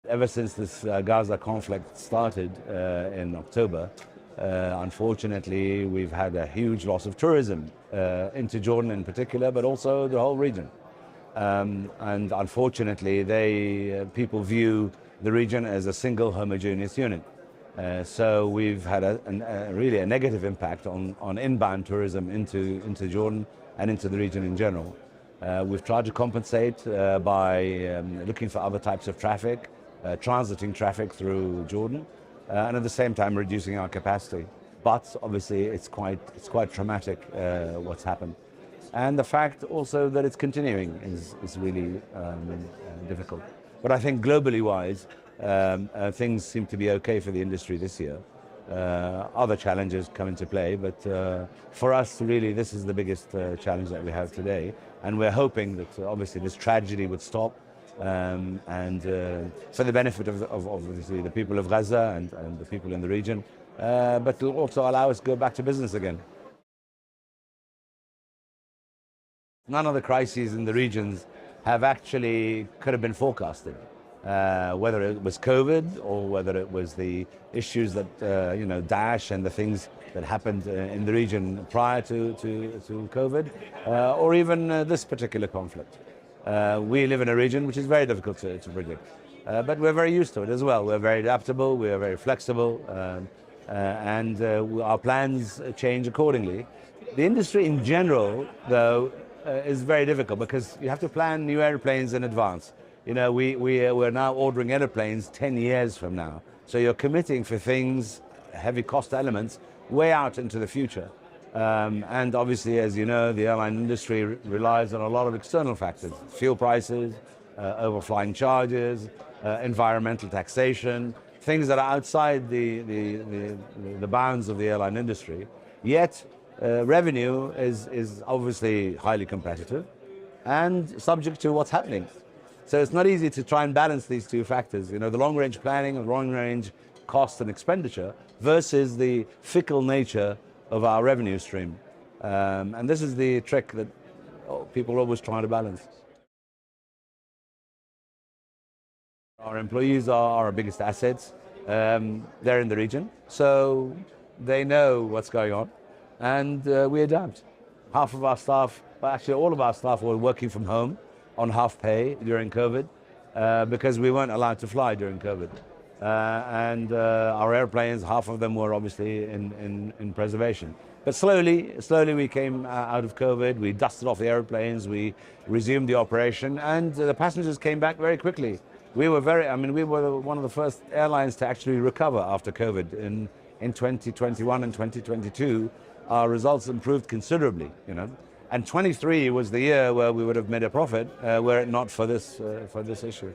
Ever since this Gaza conflict started in October, unfortunately, we've had a huge loss of tourism into Jordan in particular, but also the whole region. And unfortunately, people view the region as a single homogeneous unit. So we've had really a negative impact on inbound tourism into Jordan and into the region in general. We've tried to compensate by looking for other types of traffic, transiting traffic through Jordan, and at the same time reducing our capacity. But obviously it's quite traumatic what's happened. And the fact also that it's continuing is really difficult. But I think globally wise, things seem to be okay for the industry this year. Other challenges come into play, but for us, really, this is the biggest challenge that we have today. And we're hoping that obviously this tragedy would stop, and for the benefit of obviously the people of Gaza and the people in the region, but to also allow us to go back to business again. None of the crises in the regions could have been forecasted. Whether it was COVID or whether it was the issues that Daesh and the things that happened in the region prior to COVID, or even this particular conflict. We live in a region which is very difficult to predict, but we're very used to it as well. We're very adaptable, we are very flexible, and our plans change accordingly. The industry in general, though, is very difficult because you have to plan new airplanes in advance. You know, we're now ordering airplanes 10 years from now. So you're committing for things, heavy cost elements, way out into the future. And obviously, as you know, the airline industry relies on a lot of external factors: fuel prices, overflying charges, environmental taxation, things that are outside the bounds of the airline industry. Yet, revenue is obviously highly competitive and subject to what's happening. So it's not easy to try and balance these two factors, the long-range planning and long-range cost and expenditure versus the fickle nature of our revenue stream. And this is the trick that people always try to balance. Our employees are our biggest assets. They're in the region, so they know what's going on, and we adapt. Half of our staff, well, actually all of our staff, were working from home on half pay during COVID because we weren't allowed to fly during COVID. And our airplanes, half of them were obviously in preservation. But slowly we came out of COVID, we dusted off the airplanes, we resumed the operation, and the passengers came back very quickly. We were one of the first airlines to actually recover after COVID. In 2021 and 2022, our results improved considerably, And 23 was the year where we would have made a profit were it not for this issue.